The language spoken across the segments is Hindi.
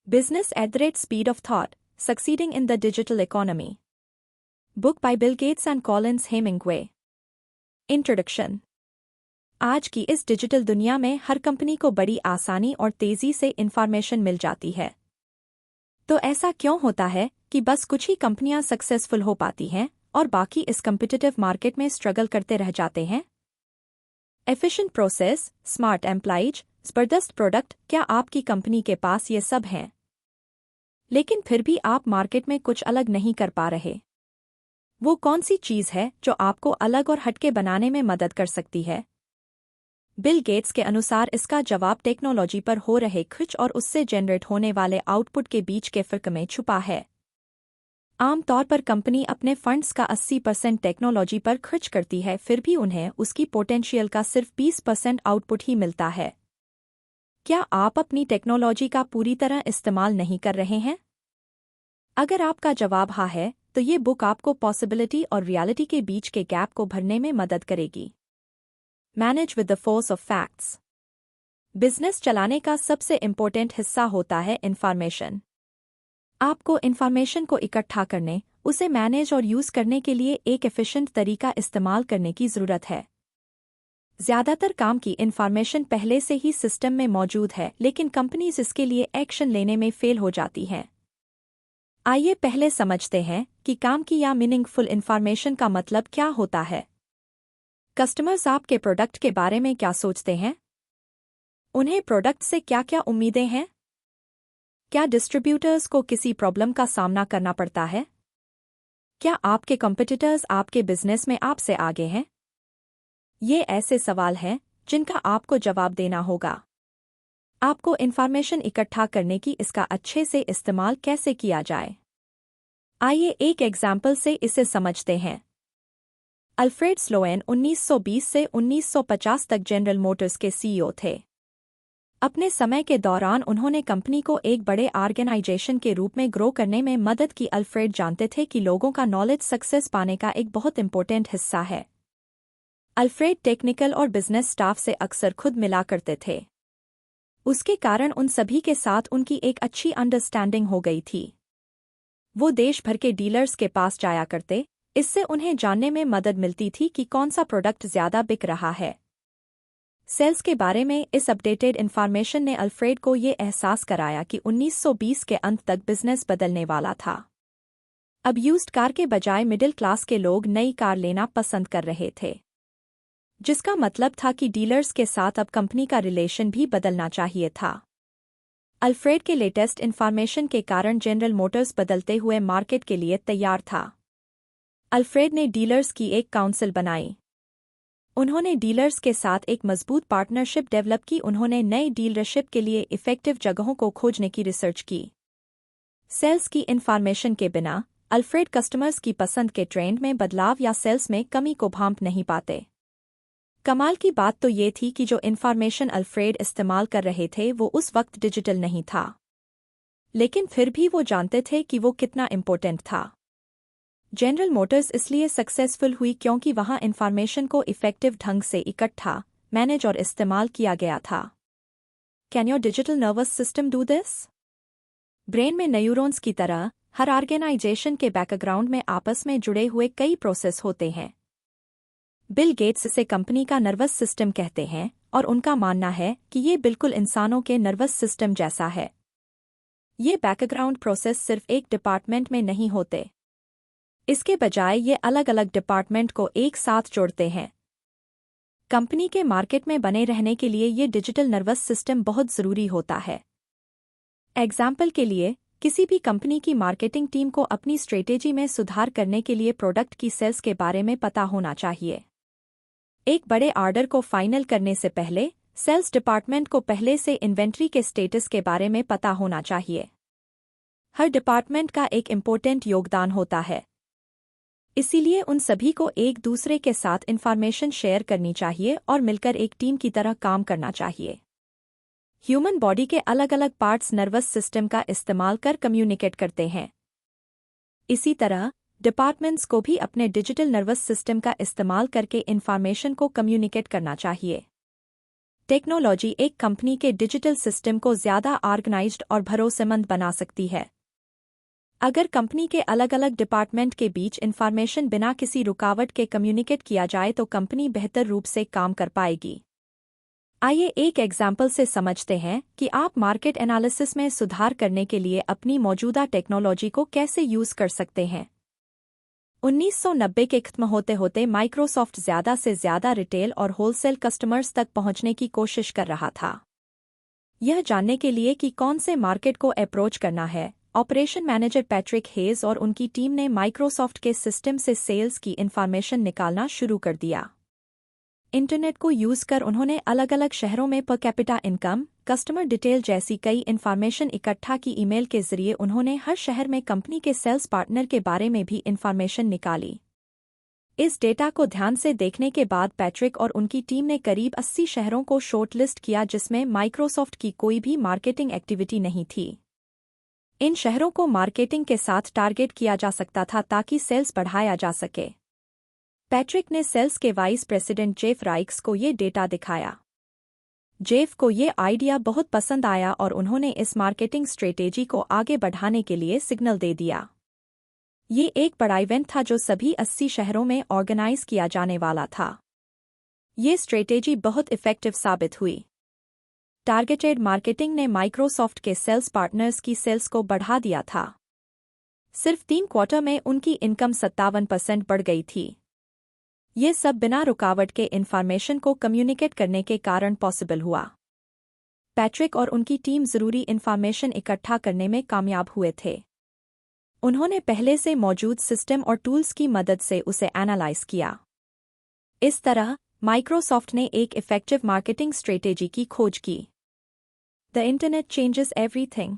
Business at the Speed of Thought, Succeeding in the Digital Economy. Book by Bill Gates and Collins Hemingway. Introduction. आज की इस डिजिटल दुनिया में हर कंपनी को बड़ी आसानी और तेजी से इंफॉर्मेशन मिल जाती है। तो ऐसा क्यों होता है कि बस कुछ ही कंपनियां सक्सेसफुल हो पाती हैं और बाकी इस कम्पिटिटिव मार्केट में स्ट्रगल करते रह जाते हैं? एफिशिएंट प्रोसेस, स्मार्ट एम्प्लॉइज, जबरदस्त प्रोडक्ट, क्या आपकी कंपनी के पास ये सब हैं? लेकिन फिर भी आप मार्केट में कुछ अलग नहीं कर पा रहे। वो कौन सी चीज़ है जो आपको अलग और हटके बनाने में मदद कर सकती है? बिल गेट्स के अनुसार इसका जवाब टेक्नोलॉजी पर हो रहे खर्च और उससे जनरेट होने वाले आउटपुट के बीच के फर्क में छुपा है। आमतौर पर कंपनी अपने फंड्स का 80% टेक्नोलॉजी पर खर्च करती है, फिर भी उन्हें उसकी पोटेंशियल का सिर्फ 20% आउटपुट ही मिलता है। क्या आप अपनी टेक्नोलॉजी का पूरी तरह इस्तेमाल नहीं कर रहे हैं? अगर आपका जवाब हाँ है, तो ये बुक आपको पॉसिबिलिटी और रियलिटी के बीच के गैप को भरने में मदद करेगी। Manage with the force of facts. Business चलाने का सबसे इम्पोर्टेंट हिस्सा होता है इन्फॉर्मेशन। आपको इन्फॉर्मेशन को इकट्ठा करने, उसे मैनेज और यूज करने के लिए एक एफिशिएंट तरीका इस्तेमाल करने की जरूरत है। ज्यादातर काम की इन्फॉर्मेशन पहले से ही सिस्टम में मौजूद है, लेकिन कंपनीज इसके लिए एक्शन लेने में फेल हो जाती हैं। आइए पहले समझते हैं कि काम की या मीनिंगफुल इन्फॉर्मेशन का मतलब क्या होता है। कस्टमर्स आपके प्रोडक्ट के बारे में क्या सोचते हैं? उन्हें प्रोडक्ट से क्या क्या उम्मीदें हैं? क्या डिस्ट्रीब्यूटर्स को किसी प्रॉब्लम का सामना करना पड़ता है? क्या आपके कॉम्पिटिटर्स आपके बिजनेस में आपसे आगे हैं? ये ऐसे सवाल हैं जिनका आपको जवाब देना होगा। आपको इन्फॉर्मेशन इकट्ठा करने की इसका अच्छे से इस्तेमाल कैसे किया जाए। आइए एक एग्जाम्पल से इसे समझते हैं। अल्फ्रेड स्लोएन 1920 से 1950 तक जनरल मोटर्स के सीईओ थे। अपने समय के दौरान उन्होंने कंपनी को एक बड़े ऑर्गेनाइजेशन के रूप में ग्रो करने में मदद की। अल्फ्रेड जानते थे कि लोगों का नॉलेज सक्सेस पाने का एक बहुत इंपॉर्टेंट हिस्सा है। अल्फ्रेड टेक्निकल और बिजनेस स्टाफ से अक्सर खुद मिला करते थे। उसके कारण उन सभी के साथ उनकी एक अच्छी अंडरस्टैंडिंग हो गई थी। वो देश भर के डीलर्स के पास जाया करते, इससे उन्हें जानने में मदद मिलती थी कि कौन सा प्रोडक्ट ज्यादा बिक रहा है। सेल्स के बारे में इस अपडेटेड इन्फॉर्मेशन ने अल्फ्रेड को ये एहसास कराया कि 1920 के अंत तक बिजनेस बदलने वाला था। अब यूज्ड कार के बजाय मिडिल क्लास के लोग नई कार लेना पसंद कर रहे थे, जिसका मतलब था कि डीलर्स के साथ अब कंपनी का रिलेशन भी बदलना चाहिए था। अल्फ्रेड के लेटेस्ट इन्फॉर्मेशन के कारण जनरल मोटर्स बदलते हुए मार्केट के लिए तैयार था। अल्फ्रेड ने डीलर्स की एक काउंसिल बनाई। उन्होंने डीलर्स के साथ एक मजबूत पार्टनरशिप डेवलप की। उन्होंने नई डीलरशिप के लिए इफेक्टिव जगहों को खोजने की रिसर्च की। सेल्स की इन्फॉर्मेशन के बिना अल्फ्रेड कस्टमर्स की पसंद के ट्रेंड में बदलाव या सेल्स में कमी को भांप नहीं पाते। कमाल की बात तो ये थी कि जो इन्फॉर्मेशन अल्फ्रेड इस्तेमाल कर रहे थे वो उस वक्त डिजिटल नहीं था, लेकिन फिर भी वो जानते थे कि वो कितना इम्पोर्टेंट था। जनरल मोटर्स इसलिए सक्सेसफुल हुई क्योंकि वहाँ इन्फॉर्मेशन को इफेक्टिव ढंग से इकट्ठा, मैनेज और इस्तेमाल किया गया था। Can your digital nervous system do this? Brain में न्यूरॉन्स की तरह हर ऑर्गेनाइजेशन के बैकग्राउंड में आपस में जुड़े हुए कई प्रोसेस होते हैं। बिल गेट्स इसे कंपनी का नर्वस सिस्टम कहते हैं और उनका मानना है कि ये बिल्कुल इंसानों के नर्वस सिस्टम जैसा है। ये बैकग्राउंड प्रोसेस सिर्फ एक डिपार्टमेंट में नहीं होते, इसके बजाय ये अलग अलग डिपार्टमेंट को एक साथ जोड़ते हैं। कंपनी के मार्केट में बने रहने के लिए ये डिजिटल नर्वस सिस्टम बहुत ज़रूरी होता है। एग्जाम्पल के लिए, किसी भी कंपनी की मार्केटिंग टीम को अपनी स्ट्रेटेजी में सुधार करने के लिए प्रोडक्ट की सेल्स के बारे में पता होना चाहिए। एक बड़े ऑर्डर को फाइनल करने से पहले सेल्स डिपार्टमेंट को पहले से इन्वेंट्री के स्टेटस के बारे में पता होना चाहिए। हर डिपार्टमेंट का एक इम्पोर्टेंट योगदान होता है, इसीलिए उन सभी को एक दूसरे के साथ इन्फॉर्मेशन शेयर करनी चाहिए और मिलकर एक टीम की तरह काम करना चाहिए। ह्यूमन बॉडी के अलग अलग पार्ट्स नर्वस सिस्टम का इस्तेमाल कर कम्युनिकेट करते हैं। इसी तरह डिपार्टमेंट्स को भी अपने डिजिटल नर्वस सिस्टम का इस्तेमाल करके इन्फॉर्मेशन को कम्युनिकेट करना चाहिए। टेक्नोलॉजी एक कंपनी के डिजिटल सिस्टम को ज़्यादा ऑर्गेनाइज्ड और भरोसेमंद बना सकती है। अगर कंपनी के अलग अलग डिपार्टमेंट के बीच इंफॉर्मेशन बिना किसी रुकावट के कम्युनिकेट किया जाए तो कंपनी बेहतर रूप से काम कर पाएगी। आइए एक एग्जाम्पल से समझते हैं कि आप मार्केट एनालिसिस में सुधार करने के लिए अपनी मौजूदा टेक्नोलॉजी को कैसे यूज़ कर सकते हैं। 1990 के खत्म होते होते माइक्रोसॉफ्ट ज़्यादा से ज़्यादा रिटेल और होलसेल कस्टमर्स तक पहुंचने की कोशिश कर रहा था। यह जानने के लिए कि कौन से मार्केट को अप्रोच करना है, ऑपरेशन मैनेजर पैट्रिक हेज और उनकी टीम ने माइक्रोसॉफ्ट के सिस्टम से सेल्स की इन्फॉर्मेशन निकालना शुरू कर दिया। इंटरनेट को यूज़ कर उन्होंने अलग अलग शहरों में per capita income, customer detail जैसी कई इन्फॉर्मेशन इकट्ठा की। ईमेल के जरिए उन्होंने हर शहर में कंपनी के सेल्स पार्टनर के बारे में भी इन्फॉर्मेशन निकाली। इस डेटा को ध्यान से देखने के बाद पैट्रिक और उनकी टीम ने करीब 80 शहरों को शॉर्टलिस्ट किया जिसमें माइक्रोसॉफ्ट की कोई भी मार्केटिंग एक्टिविटी नहीं थी। इन शहरों को मार्केटिंग के साथ टारगेट किया जा सकता था ताकि सेल्स बढ़ाया जा सके। पैट्रिक ने सेल्स के वाइस प्रेसिडेंट जेफ राइक्स को ये डेटा दिखाया। जेफ को ये आइडिया बहुत पसंद आया और उन्होंने इस मार्केटिंग स्ट्रेटेजी को आगे बढ़ाने के लिए सिग्नल दे दिया। ये एक बड़ा इवेंट था जो सभी 80 शहरों में ऑर्गेनाइज किया जाने वाला था। ये स्ट्रेटेजी बहुत इफेक्टिव साबित हुई। टारगेटेड मार्केटिंग ने माइक्रोसॉफ्ट के सेल्स पार्टनर्स की सेल्स को बढ़ा दिया था। सिर्फ 3 क्वार्टर में उनकी इनकम 57% बढ़ गई थी। ये सब बिना रुकावट के इन्फॉर्मेशन को कम्युनिकेट करने के कारण पॉसिबल हुआ। पैट्रिक और उनकी टीम ज़रूरी इन्फॉर्मेशन इकट्ठा करने में कामयाब हुए थे। उन्होंने पहले से मौजूद सिस्टम और टूल्स की मदद से उसे एनालाइज किया। इस तरह माइक्रोसॉफ्ट ने एक इफेक्टिव मार्केटिंग स्ट्रेटेजी की खोज की। The internet changes everything.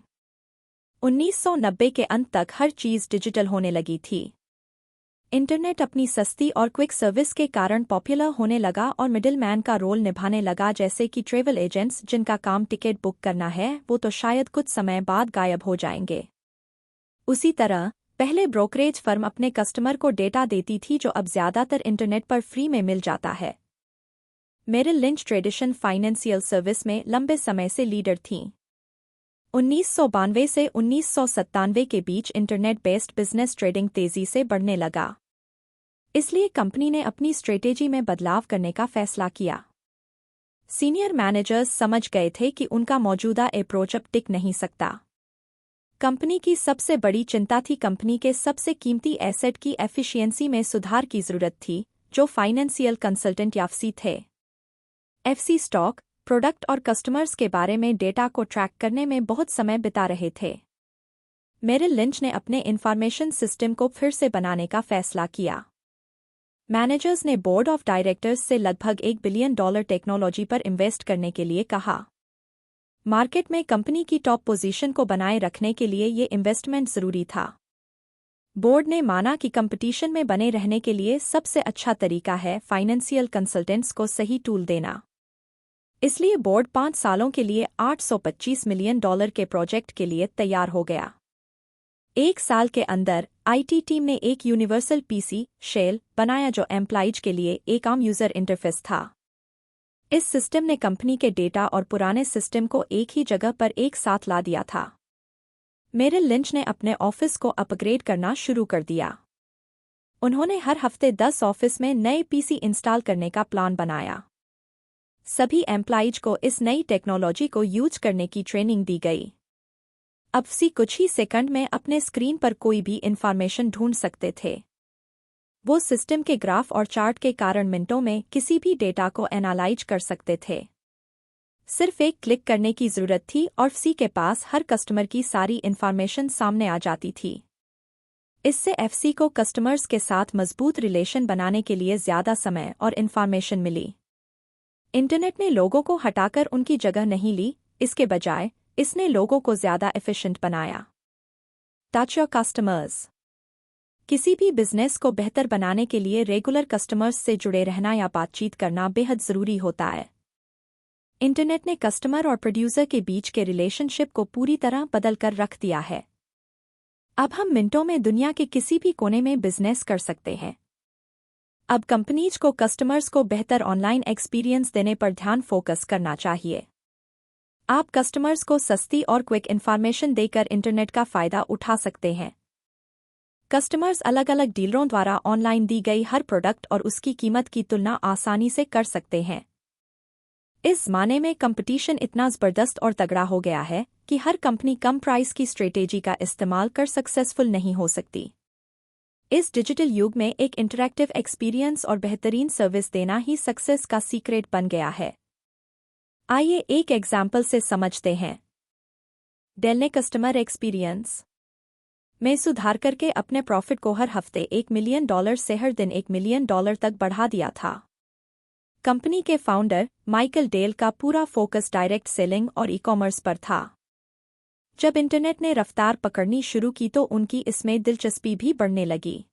1990 के अंत तक हर चीज़ डिजिटल होने लगी थी। इंटरनेट अपनी सस्ती और क्विक सर्विस के कारण पॉपुलर होने लगा और मिडिलमैन का रोल निभाने लगा, जैसे कि ट्रैवल एजेंट्स जिनका काम टिकट बुक करना है वो तो शायद कुछ समय बाद गायब हो जाएंगे। उसी तरह पहले ब्रोकरेज फर्म अपने कस्टमर को डेटा देती थी जो अब ज़्यादातर इंटरनेट पर फ्री में मिल जाता है। Merrill Lynch tradition financial service में लंबे समय से लीडर थीं। 1992 से 1997 के बीच इंटरनेट बेस्ड बिजनेस ट्रेडिंग तेजी से बढ़ने लगा। इसलिए कंपनी ने अपनी स्ट्रेटेजी में बदलाव करने का फैसला किया। सीनियर मैनेजर्स समझ गए थे कि उनका मौजूदा अप्रोच अब टिक नहीं सकता। कंपनी की सबसे बड़ी चिंता थी कंपनी के सबसे कीमती एसेट की एफिशिएंसी में सुधार की जरूरत थी, जो फाइनेंशियल कंसल्टेंट या एफसी थे। एफसी स्टॉक, प्रोडक्ट और कस्टमर्स के बारे में डेटा को ट्रैक करने में बहुत समय बिता रहे थे। मेरिल लिंच ने अपने इंफॉर्मेशन सिस्टम को फिर से बनाने का फैसला किया। मैनेजर्स ने बोर्ड ऑफ डायरेक्टर्स से लगभग $1 बिलियन टेक्नोलॉजी पर इन्वेस्ट करने के लिए कहा। मार्केट में कंपनी की टॉप पोजीशन को बनाए रखने के लिए ये इन्वेस्टमेंट जरूरी था। बोर्ड ने माना कि कंपटीशन में बने रहने के लिए सबसे अच्छा तरीका है फाइनेंशियल कंसल्टेंट्स को सही टूल देना। इसलिए बोर्ड 5 सालों के लिए $825 मिलियन के प्रोजेक्ट के लिए तैयार हो गया। 1 साल के अंदर आईटी टीम ने एक यूनिवर्सल पीसी शेल बनाया जो एम्प्लॉइज के लिए एक आम यूजर इंटरफेस था। इस सिस्टम ने कंपनी के डेटा और पुराने सिस्टम को एक ही जगह पर एक साथ ला दिया था। मेरिल लिंच ने अपने ऑफिस को अपग्रेड करना शुरू कर दिया। उन्होंने हर हफ्ते 10 ऑफिस में नए पीसी इंस्टॉल करने का प्लान बनाया। सभी एम्प्लॉइज को इस नई टेक्नोलॉजी को यूज करने की ट्रेनिंग दी गई। अब सी कुछ ही सेकंड में अपने स्क्रीन पर कोई भी इंफॉर्मेशन ढूंढ सकते थे। वो सिस्टम के ग्राफ और चार्ट के कारण मिनटों में किसी भी डेटा को एनालाइज कर सकते थे। सिर्फ एक क्लिक करने की जरूरत थी और सी के पास हर कस्टमर की सारी इंफॉर्मेशन सामने आ जाती थी। इससे एफसी को कस्टमर्स के साथ मजबूत रिलेशन बनाने के लिए ज़्यादा समय और इंफॉर्मेशन मिली। इंटरनेट ने लोगों को हटाकर उनकी जगह नहीं ली, इसके बजाय इसने लोगों को ज़्यादा एफिशिएंट बनाया। Touch your customers. किसी भी बिजनेस को बेहतर बनाने के लिए रेगुलर कस्टमर्स से जुड़े रहना या बातचीत करना बेहद ज़रूरी होता है। इंटरनेट ने कस्टमर और प्रोड्यूसर के बीच के रिलेशनशिप को पूरी तरह बदल कर रख दिया है। अब हम मिनटों में दुनिया के किसी भी कोने में बिजनेस कर सकते हैं। अब कंपनीज को कस्टमर्स को बेहतर ऑनलाइन एक्सपीरियंस देने पर ध्यान फोकस करना चाहिए। आप कस्टमर्स को सस्ती और क्विक इन्फॉर्मेशन देकर इंटरनेट का फायदा उठा सकते हैं। कस्टमर्स अलग अलग डीलरों द्वारा ऑनलाइन दी गई हर प्रोडक्ट और उसकी कीमत की तुलना आसानी से कर सकते हैं। इस माने में कंपटीशन इतना ज़बरदस्त और तगड़ा हो गया है कि हर कंपनी कम प्राइस की स्ट्रेटेजी का इस्तेमाल कर सक्सेसफुल नहीं हो सकती। इस डिजिटल युग में एक इंटरैक्टिव एक्सपीरियंस और बेहतरीन सर्विस देना ही सक्सेस का सीक्रेट बन गया है। आइए एक एग्जाम्पल से समझते हैं। डेल ने कस्टमर एक्सपीरियंस में सुधार करके अपने प्रॉफिट को हर हफ्ते $1 मिलियन से हर दिन $1 मिलियन तक बढ़ा दिया था। कंपनी के फाउंडर माइकल डेल का पूरा फोकस डायरेक्ट सेलिंग और ई-कॉमर्स पर था। जब इंटरनेट ने रफ्तार पकड़नी शुरू की तो उनकी इसमें दिलचस्पी भी बढ़ने लगी।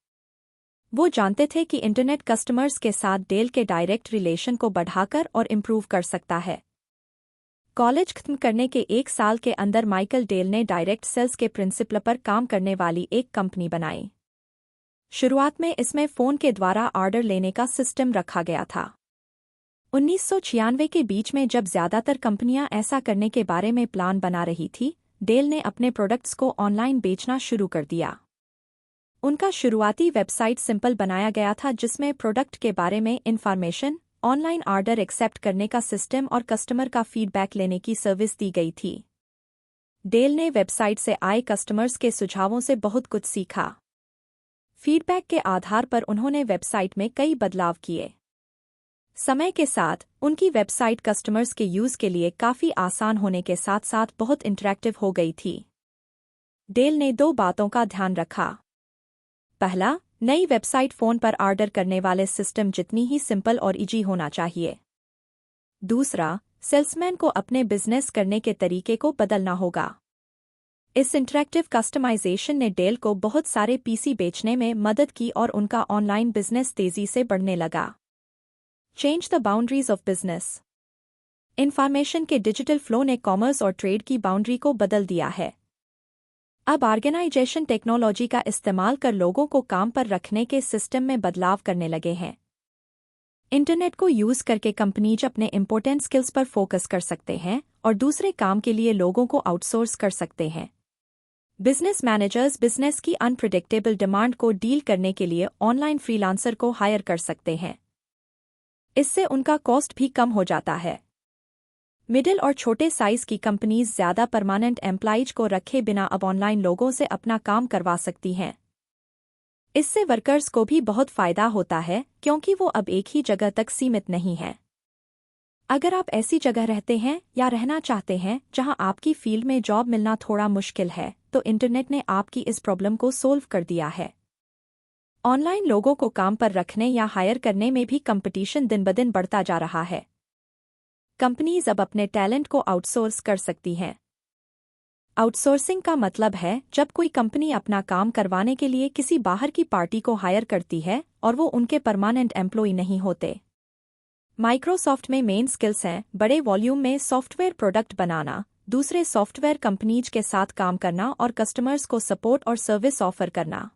वो जानते थे कि इंटरनेट कस्टमर्स के साथ डेल के डायरेक्ट रिलेशन को बढ़ाकर और इम्प्रूव कर सकता है। कॉलेज खत्म करने के 1 साल के अंदर माइकल डेल ने डायरेक्ट सेल्स के प्रिंसिपल पर काम करने वाली एक कंपनी बनाई। शुरुआत में इसमें फ़ोन के द्वारा ऑर्डर लेने का सिस्टम रखा गया था। 1996 के बीच में जब ज़्यादातर कंपनियां ऐसा करने के बारे में प्लान बना रही थी, डेल ने अपने प्रोडक्ट्स को ऑनलाइन बेचना शुरू कर दिया। उनका शुरुआती वेबसाइट सिंपल बनाया गया था जिसमें प्रोडक्ट के बारे में इंफॉर्मेशन, ऑनलाइन ऑर्डर एक्सेप्ट करने का सिस्टम और कस्टमर का फीडबैक लेने की सर्विस दी गई थी। डेल ने वेबसाइट से आए कस्टमर्स के सुझावों से बहुत कुछ सीखा। फीडबैक के आधार पर उन्होंने वेबसाइट में कई बदलाव किए। समय के साथ उनकी वेबसाइट कस्टमर्स के यूज़ के लिए काफ़ी आसान होने के साथ साथ बहुत इंटरैक्टिव हो गई थी। डेल ने 2 बातों का ध्यान रखा। पहला, नई वेबसाइट फ़ोन पर ऑर्डर करने वाले सिस्टम जितनी ही सिंपल और इजी होना चाहिए। दूसरा, सेल्समैन को अपने बिजनेस करने के तरीके को बदलना होगा। इस इंटरैक्टिव कस्टमाइजेशन ने डेल को बहुत सारे पीसी बेचने में मदद की और उनका ऑनलाइन बिजनेस तेजी से बढ़ने लगा। Change the boundaries of business. Information के डिजिटल फ्लो ने कॉमर्स और ट्रेड की बाउंड्री को बदल दिया है। अब ऑर्गेनाइजेशन टेक्नोलॉजी का इस्तेमाल कर लोगों को काम पर रखने के सिस्टम में बदलाव करने लगे हैं। इंटरनेट को यूज़ करके कंपनीज अपने इम्पोर्टेंट स्किल्स पर फोकस कर सकते हैं और दूसरे काम के लिए लोगों को आउटसोर्स कर सकते हैं। बिजनेस मैनेजर्स बिजनेस की अनप्रिडिक्टेबल डिमांड को डील करने के लिए ऑनलाइन फ्रीलांसर को हायर कर सकते हैं। इससे उनका कॉस्ट भी कम हो जाता है। मिडिल और छोटे साइज की कंपनीज ज़्यादा परमानेंट एम्प्लॉइज को रखे बिना अब ऑनलाइन लोगों से अपना काम करवा सकती हैं। इससे वर्कर्स को भी बहुत फ़ायदा होता है क्योंकि वो अब एक ही जगह तक सीमित नहीं है। अगर आप ऐसी जगह रहते हैं या रहना चाहते हैं जहां आपकी फील्ड में जॉब मिलना थोड़ा मुश्किल है, तो इंटरनेट ने आपकी इस प्रॉब्लम को सोल्व कर दिया है। ऑनलाइन लोगों को काम पर रखने या हायर करने में भी कंपटीशन दिन ब दिन बढ़ता जा रहा है। कंपनीज अब अपने टैलेंट को आउटसोर्स कर सकती हैं। आउटसोर्सिंग का मतलब है जब कोई कंपनी अपना काम करवाने के लिए किसी बाहर की पार्टी को हायर करती है और वो उनके परमानेंट एम्प्लॉय नहीं होते। माइक्रोसॉफ्ट में मेन स्किल्स हैं बड़े वॉल्यूम में सॉफ्टवेयर प्रोडक्ट बनाना, दूसरे सॉफ्टवेयर कंपनीज के साथ काम करना और कस्टमर्स को सपोर्ट और सर्विस ऑफर करना।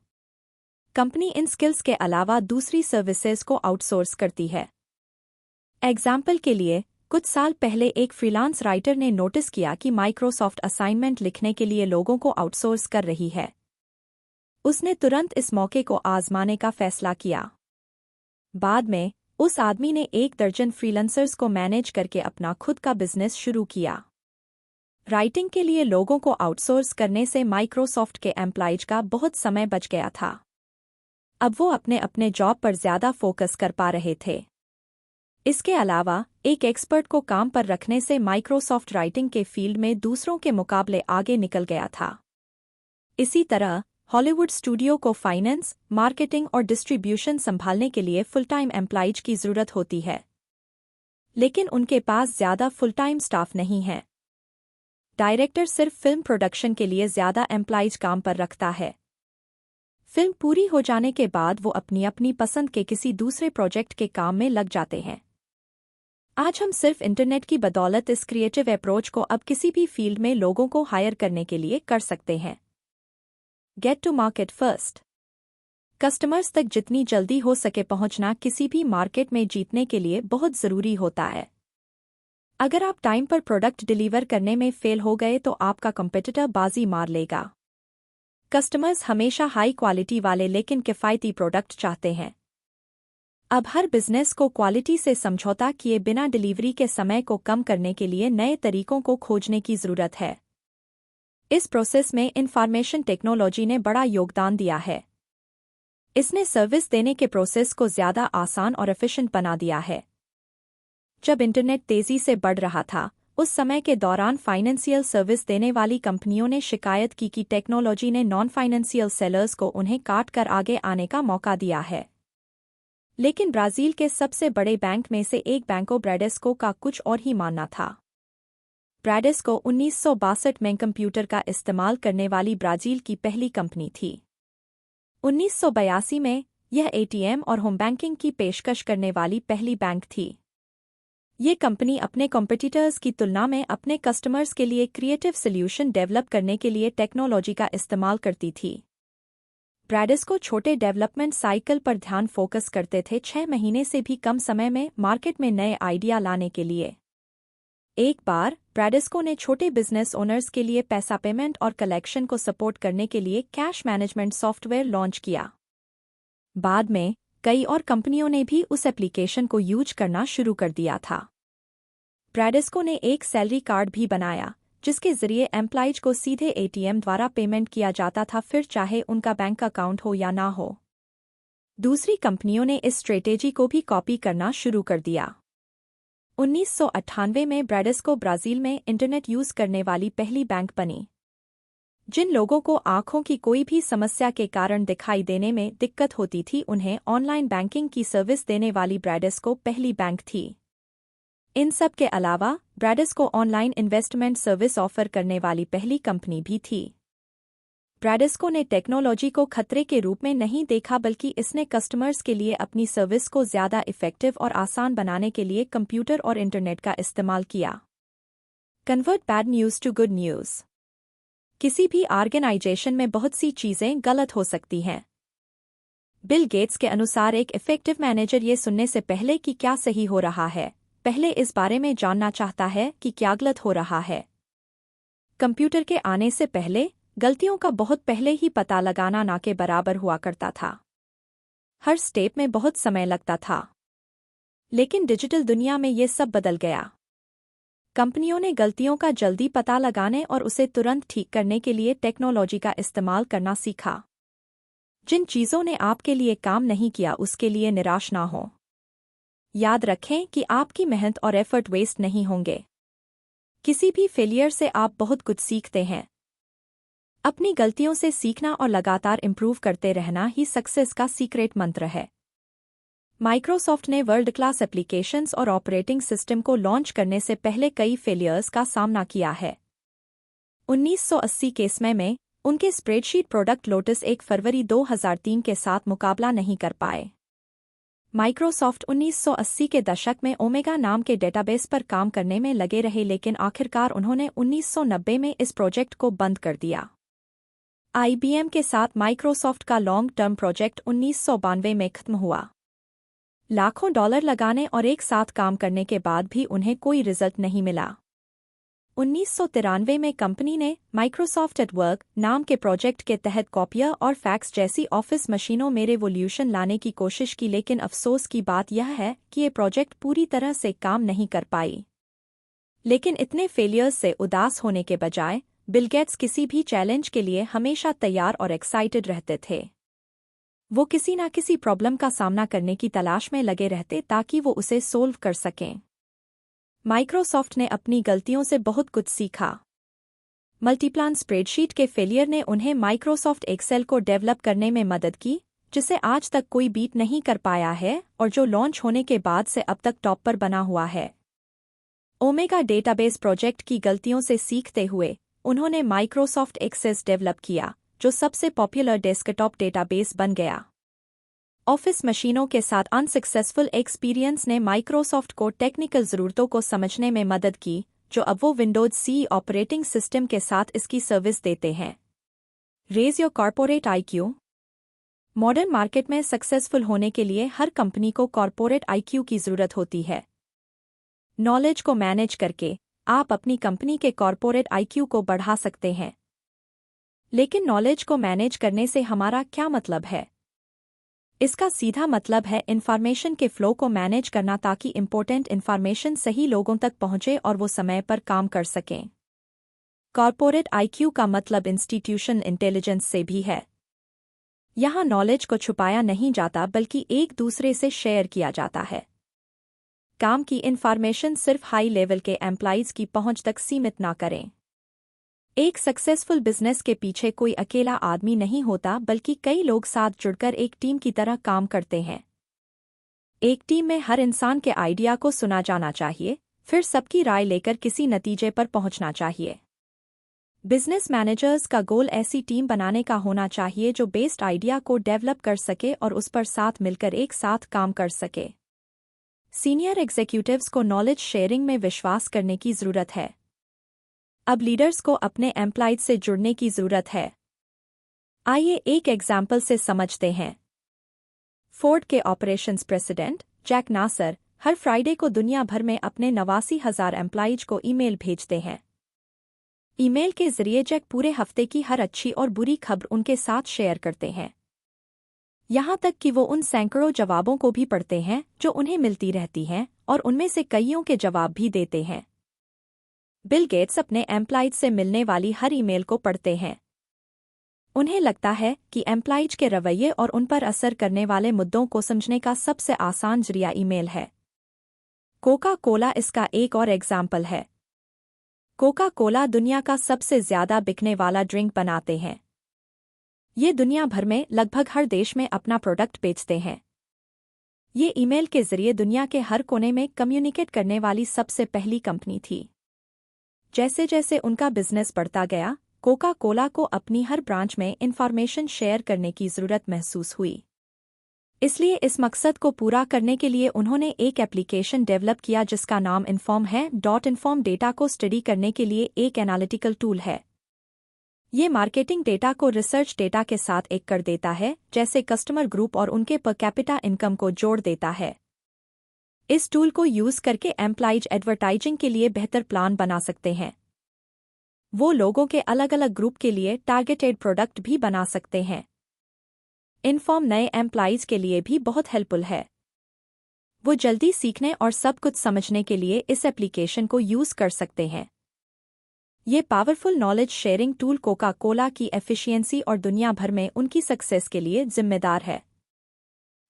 कंपनी इन स्किल्स के अलावा दूसरी सर्विसेज को आउटसोर्स करती है। एग्जाम्पल के लिए, कुछ साल पहले एक फ्रीलांस राइटर ने नोटिस किया कि माइक्रोसॉफ्ट असाइनमेंट लिखने के लिए लोगों को आउटसोर्स कर रही है। उसने तुरंत इस मौके को आजमाने का फैसला किया। बाद में उस आदमी ने 1 दर्जन फ्रीलांसर्स को मैनेज करके अपना खुद का बिजनेस शुरू किया। राइटिंग के लिए लोगों को आउटसोर्स करने से माइक्रोसॉफ्ट के एम्प्लॉइज का बहुत समय बच गया था। अब वो अपने अपने जॉब पर ज़्यादा फोकस कर पा रहे थे। इसके अलावा एक एक्सपर्ट को काम पर रखने से माइक्रोसॉफ्ट राइटिंग के फील्ड में दूसरों के मुकाबले आगे निकल गया था। इसी तरह हॉलीवुड स्टूडियो को फाइनेंस, मार्केटिंग और डिस्ट्रीब्यूशन संभालने के लिए फुल टाइम एम्प्लॉइज की ज़रूरत होती है, लेकिन उनके पास ज़्यादा फुल टाइम स्टाफ नहीं है। डायरेक्टर सिर्फ फिल्म प्रोडक्शन के लिए ज़्यादा एम्प्लॉइज काम पर रखता है। फिल्म पूरी हो जाने के बाद वो अपनी अपनी पसंद के किसी दूसरे प्रोजेक्ट के काम में लग जाते हैं। आज हम सिर्फ इंटरनेट की बदौलत इस क्रिएटिव अप्रोच को अब किसी भी फील्ड में लोगों को हायर करने के लिए कर सकते हैं। Get to market first. Customers तक जितनी जल्दी हो सके पहुंचना किसी भी मार्केट में जीतने के लिए बहुत ज़रूरी होता है। अगर आप टाइम पर प्रोडक्ट डिलीवर करने में फेल हो गए तो आपका कंपेटिटर बाजी मार लेगा। कस्टमर्स हमेशा हाई क्वालिटी वाले लेकिन किफ़ायती प्रोडक्ट चाहते हैं। अब हर बिजनेस को क्वालिटी से समझौता किए बिना डिलीवरी के समय को कम करने के लिए नए तरीकों को खोजने की ज़रूरत है। इस प्रोसेस में इंफॉर्मेशन टेक्नोलॉजी ने बड़ा योगदान दिया है। इसने सर्विस देने के प्रोसेस को ज़्यादा आसान और एफिशिएंट बना दिया है। जब इंटरनेट तेज़ी से बढ़ रहा था, उस समय के दौरान फाइनेंशियल सर्विस देने वाली कंपनियों ने शिकायत की कि टेक्नोलॉजी ने नॉन फाइनेंशियल सेलर्स को उन्हें काट कर आगे आने का मौका दिया है। लेकिन ब्राज़ील के सबसे बड़े बैंक में से एक बैंको ब्रैडेस्को का कुछ और ही मानना था। ब्रैडेस्को 1962 में कंप्यूटर का इस्तेमाल करने वाली ब्राज़ील की पहली कंपनी थी। 1982 में यह एटीएम और होम बैंकिंग की पेशकश करने वाली पहली बैंक थी। ये कंपनी अपने कॉम्पिटिटर्स की तुलना में अपने कस्टमर्स के लिए क्रिएटिव सॉल्यूशन डेवलप करने के लिए टेक्नोलॉजी का इस्तेमाल करती थी। ब्रैडेस्को छोटे डेवलपमेंट साइकिल पर ध्यान फोकस करते थे, 6 महीने से भी कम समय में मार्केट में नए आइडिया लाने के लिए। एक बार ब्रैडेस्को ने छोटे बिजनेस ओनर्स के लिए पैसा पेमेंट और कलेक्शन को सपोर्ट करने के लिए कैश मैनेजमेंट सॉफ्टवेयर लॉन्च किया। बाद में कई और कंपनियों ने भी उस एप्लीकेशन को यूज करना शुरू कर दिया था। ब्रैडेस्को ने एक सैलरी कार्ड भी बनाया, जिसके जरिए एम्प्लॉइज को सीधे एटीएम द्वारा पेमेंट किया जाता था, फिर चाहे उनका बैंक अकाउंट हो या ना हो। दूसरी कंपनियों ने इस स्ट्रेटेजी को भी कॉपी करना शुरू कर दिया। 1998 में ब्रैडेस्को ब्राज़ील में इंटरनेट यूज करने वाली पहली बैंक बनी। जिन लोगों को आंखों की कोई भी समस्या के कारण दिखाई देने में दिक्कत होती थी, उन्हें ऑनलाइन बैंकिंग की सर्विस देने वाली ब्रैडेस्को पहली बैंक थी। इन सब के अलावा ब्रैडेस्को ऑनलाइन इन्वेस्टमेंट सर्विस ऑफर करने वाली पहली कंपनी भी थी। ब्रैडेस्को ने टेक्नोलॉजी को खतरे के रूप में नहीं देखा, बल्कि इसने कस्टमर्स के लिए अपनी सर्विस को ज़्यादा इफ़ेक्टिव और आसान बनाने के लिए कंप्यूटर और इंटरनेट का इस्तेमाल किया। Convert bad news to good news. किसी भी ऑर्गेनाइजेशन में बहुत सी चीज़ें गलत हो सकती हैं। बिल गेट्स के अनुसार एक इफ़ेक्टिव मैनेजर ये सुनने से पहले कि क्या सही हो रहा है, पहले इस बारे में जानना चाहता है कि क्या गलत हो रहा है। कंप्यूटर के आने से पहले गलतियों का बहुत पहले ही पता लगाना ना के बराबर हुआ करता था। हर स्टेप में बहुत समय लगता था। लेकिन डिजिटल दुनिया में ये सब बदल गया। कंपनियों ने गलतियों का जल्दी पता लगाने और उसे तुरंत ठीक करने के लिए टेक्नोलॉजी का इस्तेमाल करना सीखा। जिन चीज़ों ने आपके लिए काम नहीं किया, उसके लिए निराश ना हो। याद रखें कि आपकी मेहनत और एफर्ट वेस्ट नहीं होंगे। किसी भी फेलियर से आप बहुत कुछ सीखते हैं। अपनी गलतियों से सीखना और लगातार इम्प्रूव करते रहना ही सक्सेस का सीक्रेट मंत्र है। माइक्रोसॉफ्ट ने वर्ल्ड क्लास एप्लीकेशंस और ऑपरेटिंग सिस्टम को लॉन्च करने से पहले कई फेलियर्स का सामना किया है। 1980 के समय में उनके स्प्रेडशीट प्रोडक्ट लोटस 1 फरवरी 2003 के साथ मुकाबला नहीं कर पाए। माइक्रोसॉफ्ट 1980 के दशक में ओमेगा नाम के डेटाबेस पर काम करने में लगे रहे, लेकिन आखिरकार उन्होंने 1990 में इस प्रोजेक्ट को बंद कर दिया। IBM के साथ माइक्रोसॉफ्ट का लॉन्ग टर्म प्रोजेक्ट 1992 में खत्म हुआ। लाखों डॉलर लगाने और एक साथ काम करने के बाद भी उन्हें कोई रिजल्ट नहीं मिला। 1993 में कंपनी ने माइक्रोसॉफ्ट एट वर्क नाम के प्रोजेक्ट के तहत कॉपियर और फैक्स जैसी ऑफिस मशीनों में रेवोल्यूशन लाने की कोशिश की, लेकिन अफसोस की बात यह है कि ये प्रोजेक्ट पूरी तरह से काम नहीं कर पाई। लेकिन इतने फेलियर्स से उदास होने के बजाय बिल गेट्स किसी भी चैलेंज के लिए हमेशा तैयार और एक्साइटेड रहते थे। वो किसी ना किसी प्रॉब्लम का सामना करने की तलाश में लगे रहते ताकि वो उसे सोल्व कर सकें। माइक्रोसॉफ्ट ने अपनी गलतियों से बहुत कुछ सीखा। मल्टीप्लान स्प्रेडशीट के फेलियर ने उन्हें माइक्रोसॉफ्ट एक्सेल को डेवलप करने में मदद की, जिसे आज तक कोई बीट नहीं कर पाया है और जो लॉन्च होने के बाद से अब तक टॉप पर बना हुआ है। ओमेगा डेटाबेस प्रोजेक्ट की गलतियों से सीखते हुए उन्होंने माइक्रोसॉफ्ट एक्सेस डेवलप किया, जो सबसे पॉपुलर डेस्कटॉप डेटाबेस बन गया। ऑफिस मशीनों के साथ अनसक्सेसफुल एक्सपीरियंस ने माइक्रोसॉफ्ट को टेक्निकल ज़रूरतों को समझने में मदद की, जो अब वो विंडोज CE ऑपरेटिंग सिस्टम के साथ इसकी सर्विस देते हैं। Raise your corporate IQ। Modern market में सक्सेसफुल होने के लिए हर कंपनी को कॉर्पोरेट आईक्यू की जरूरत होती है। नॉलेज को मैनेज करके आप अपनी कंपनी के कॉर्पोरेट आईक्यू को बढ़ा सकते हैं। लेकिन नॉलेज को मैनेज करने से हमारा क्या मतलब है? इसका सीधा मतलब है इन्फॉर्मेशन के फ्लो को मैनेज करना ताकि इंपॉर्टेंट इन्फॉर्मेशन सही लोगों तक पहुंचे और वो समय पर काम कर सकें। कॉर्पोरेट आईक्यू का मतलब इंस्टीट्यूशन इंटेलिजेंस से भी है। यहाँ नॉलेज को छुपाया नहीं जाता बल्कि एक दूसरे से शेयर किया जाता है। काम की इन्फॉर्मेशन सिर्फ हाई लेवल के एम्प्लॉइज की पहुंच तक सीमित ना करें। एक सक्सेसफुल बिजनेस के पीछे कोई अकेला आदमी नहीं होता बल्कि कई लोग साथ जुड़कर एक टीम की तरह काम करते हैं। एक टीम में हर इंसान के आइडिया को सुना जाना चाहिए, फिर सबकी राय लेकर किसी नतीजे पर पहुंचना चाहिए। बिजनेस मैनेजर्स का गोल ऐसी टीम बनाने का होना चाहिए जो बेस्ट आइडिया को डेवलप कर सके और उस पर साथ मिलकर एक साथ काम कर सके। सीनियर एग्जीक्यूटिव्स को नॉलेज शेयरिंग में विश्वास करने की जरूरत है। अब लीडर्स को अपने एम्प्लॉइज से जुड़ने की जरूरत है। आइए एक एग्जाम्पल से समझते हैं। फोर्ड के ऑपरेशंस प्रेसिडेंट जैक नासर हर फ्राइडे को दुनिया भर में अपने 89,000 एम्प्लॉइज को ईमेल भेजते हैं। ईमेल के जरिए जैक पूरे हफ्ते की हर अच्छी और बुरी खबर उनके साथ शेयर करते हैं। यहाँ तक कि वो उन सैकड़ों जवाबों को भी पढ़ते हैं जो उन्हें मिलती रहती हैं और उनमें से कईयों के जवाब भी देते हैं। बिल गेट्स अपने एम्प्लॉइज से मिलने वाली हर ईमेल को पढ़ते हैं। उन्हें लगता है कि एम्प्लॉइज के रवैये और उन पर असर करने वाले मुद्दों को समझने का सबसे आसान जरिया ईमेल है। कोका कोला इसका एक और एग्जाम्पल है। कोका कोला दुनिया का सबसे ज्यादा बिकने वाला ड्रिंक बनाते हैं। ये दुनिया भर में लगभग हर देश में अपना प्रोडक्ट बेचते हैं। ये ईमेल के जरिए दुनिया के हर कोने में कम्युनिकेट करने वाली सबसे पहली कंपनी थी। जैसे जैसे उनका बिजनेस बढ़ता गया, कोका कोला को अपनी हर ब्रांच में इंफॉर्मेशन शेयर करने की जरूरत महसूस हुई। इसलिए इस मकसद को पूरा करने के लिए उन्होंने एक एप्लीकेशन डेवलप किया जिसका नाम इन्फॉर्म है। इन्फॉर्म डेटा को स्टडी करने के लिए एक एनालिटिकल टूल है। ये मार्केटिंग डेटा को रिसर्च डेटा के साथ एक कर देता है, जैसे कस्टमर ग्रुप और उनके पर कैपिटा इनकम को जोड़ देता है। इस टूल को यूज करके एम्प्लॉइज एडवर्टाइजिंग के लिए बेहतर प्लान बना सकते हैं। वो लोगों के अलग अलग ग्रुप के लिए टारगेटेड प्रोडक्ट भी बना सकते हैं। इन्फॉर्म नए एम्प्लॉइज के लिए भी बहुत हेल्पफुल है। वो जल्दी सीखने और सब कुछ समझने के लिए इस एप्लीकेशन को यूज कर सकते हैं। ये powerful knowledge sharing tool Coca Cola की एफिशिएंसी और दुनिया भर में उनकी सक्सेस के लिए जिम्मेदार है।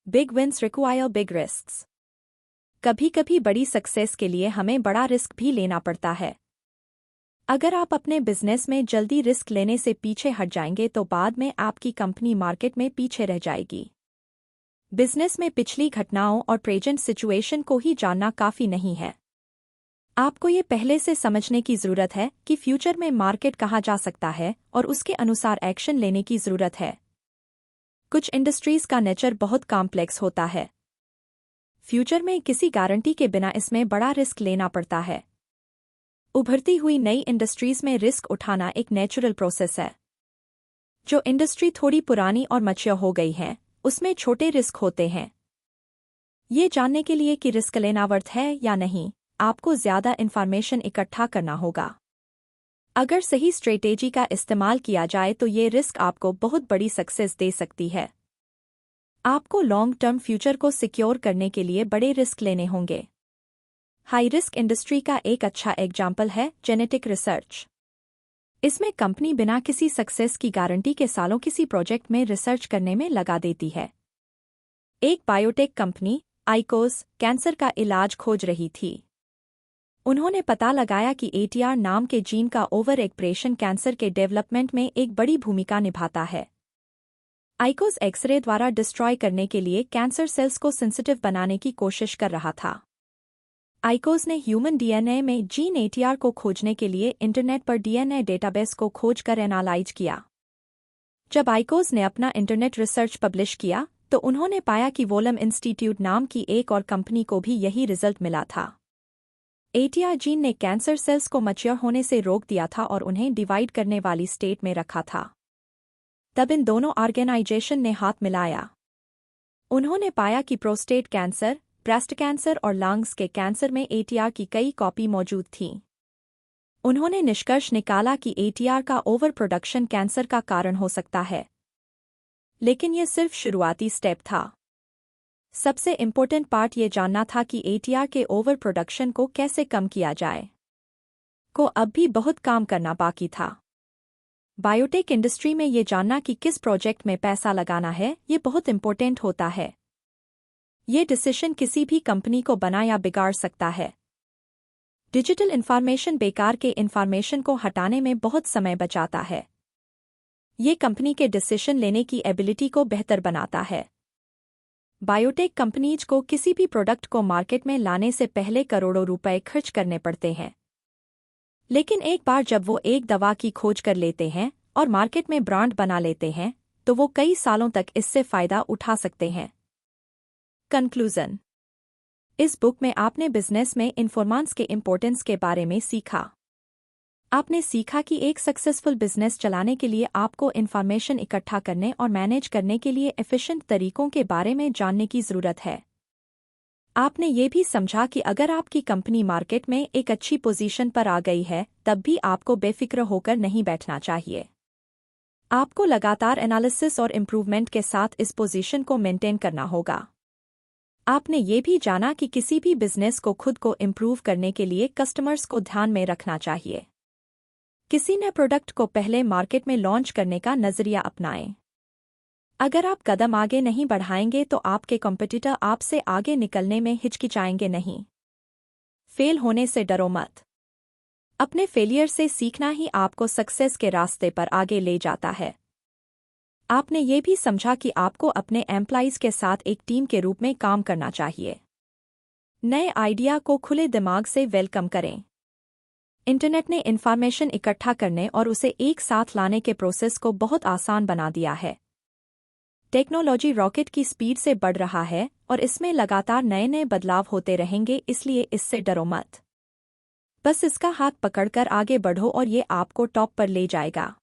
Big wins require big risks. कभी कभी बड़ी सक्सेस के लिए हमें बड़ा रिस्क भी लेना पड़ता है। अगर आप अपने बिजनेस में जल्दी रिस्क लेने से पीछे हट जाएंगे तो बाद में आपकी कंपनी मार्केट में पीछे रह जाएगी। बिजनेस में पिछली घटनाओं और प्रेजेंट सिचुएशन को ही जानना काफी नहीं है। आपको ये पहले से समझने की जरूरत है कि फ्यूचर में मार्केट कहाँ जा सकता है और उसके अनुसार एक्शन लेने की जरूरत है। कुछ इंडस्ट्रीज का नेचर बहुत कॉम्प्लेक्स होता है। फ्यूचर में किसी गारंटी के बिना इसमें बड़ा रिस्क लेना पड़ता है। उभरती हुई नई इंडस्ट्रीज में रिस्क उठाना एक नेचुरल प्रोसेस है। जो इंडस्ट्री थोड़ी पुरानी और मैच्योर हो गई है, उसमें छोटे रिस्क होते हैं। ये जानने के लिए कि रिस्क लेना वर्थ है या नहीं, आपको ज्यादा इन्फॉर्मेशन इकट्ठा करना होगा। अगर सही स्ट्रेटेजी का इस्तेमाल किया जाए तो ये रिस्क आपको बहुत बड़ी सक्सेस दे सकती है। आपको लॉन्ग टर्म फ्यूचर को सिक्योर करने के लिए बड़े रिस्क लेने होंगे। हाई रिस्क इंडस्ट्री का एक अच्छा एग्जाम्पल है जेनेटिक रिसर्च। इसमें कंपनी बिना किसी सक्सेस की गारंटी के सालों किसी प्रोजेक्ट में रिसर्च करने में लगा देती है। एक बायोटेक कंपनी आइकोस कैंसर का इलाज खोज रही थी। उन्होंने पता लगाया कि ATR नाम के जीन का ओवर एक्सप्रेशन कैंसर के डेवलपमेंट में एक बड़ी भूमिका निभाता है। आइकोस एक्सरे द्वारा डिस्ट्रॉय करने के लिए कैंसर सेल्स को सेंसिटिव बनाने की कोशिश कर रहा था। आइकोस ने ह्यूमन DNA में जीन ATR को खोजने के लिए इंटरनेट पर DNA डेटाबेस को खोजकर एनालाइज किया। जब आइकोस ने अपना इंटरनेट रिसर्च पब्लिश किया तो उन्होंने पाया कि वोलम इंस्टीट्यूट नाम की एक और कंपनी को भी यही रिजल्ट मिला था। ATR जीन ने कैंसर सेल्स को मैच्योर होने से रोक दिया था और उन्हें डिवाइड करने वाली स्टेट में रखा था। तब इन दोनों ऑर्गेनाइजेशन ने हाथ मिलाया। उन्होंने पाया कि प्रोस्टेट कैंसर, ब्रेस्ट कैंसर और लंग्स के कैंसर में ATR की कई कॉपी मौजूद थीं। उन्होंने निष्कर्ष निकाला कि ATR का ओवर प्रोडक्शन कैंसर का कारण हो सकता है। लेकिन यह सिर्फ शुरुआती स्टेप था। सबसे इम्पोर्टेंट पार्ट ये जानना था कि ATR के ओवर प्रोडक्शन को कैसे कम किया जाए। अब भी बहुत काम करना बाकी था। बायोटेक इंडस्ट्री में ये जानना कि किस प्रोजेक्ट में पैसा लगाना है, ये बहुत इम्पोर्टेंट होता है। ये डिसीजन किसी भी कंपनी को बना या बिगाड़ सकता है। डिजिटल इन्फॉर्मेशन बेकार के इन्फॉर्मेशन को हटाने में बहुत समय बचाता है। ये कंपनी के डिसीजन लेने की एबिलिटी को बेहतर बनाता है। बायोटेक कंपनीज को किसी भी प्रोडक्ट को मार्केट में लाने से पहले करोड़ों रुपए खर्च करने पड़ते हैं। लेकिन एक बार जब वो एक दवा की खोज कर लेते हैं और मार्केट में ब्रांड बना लेते हैं, तो वो कई सालों तक इससे फायदा उठा सकते हैं। कंक्लूजन। इस बुक में आपने बिजनेस में इन्फॉर्मेंस के इम्पोर्टेंस के बारे में सीखा। आपने सीखा कि एक सक्सेसफुल बिजनेस चलाने के लिए आपको इन्फॉर्मेशन इकट्ठा करने और मैनेज करने के लिए एफिशिएंट तरीकों के बारे में जानने की ज़रूरत है। आपने ये भी समझा कि अगर आपकी कंपनी मार्केट में एक अच्छी पोजीशन पर आ गई है, तब भी आपको बेफिक्र होकर नहीं बैठना चाहिए। आपको लगातार एनालिसिस और इम्प्रूवमेंट के साथ इस पोजीशन को मेंटेन करना होगा। आपने ये भी जाना कि किसी भी बिजनेस को खुद को इम्प्रूव करने के लिए कस्टमर्स को ध्यान में रखना चाहिए। किसी नए प्रोडक्ट को पहले मार्केट में लॉन्च करने का नजरिया अपनाएं। अगर आप कदम आगे नहीं बढ़ाएंगे तो आपके कॉम्पिटिटर आपसे आगे निकलने में हिचकिचाएंगे नहीं। फेल होने से डरो मत। अपने फेलियर से सीखना ही आपको सक्सेस के रास्ते पर आगे ले जाता है। आपने ये भी समझा कि आपको अपने एम्प्लॉइज के साथ एक टीम के रूप में काम करना चाहिए। नए आइडिया को खुले दिमाग से वेलकम करें। इंटरनेट ने इन्फॉर्मेशन इकट्ठा करने और उसे एक साथ लाने के प्रोसेस को बहुत आसान बना दिया है। टेक्नोलॉजी रॉकेट की स्पीड से बढ़ रहा है और इसमें लगातार नए नए बदलाव होते रहेंगे, इसलिए इससे डरो मत। बस इसका हाथ पकड़कर आगे बढ़ो और ये आपको टॉप पर ले जाएगा।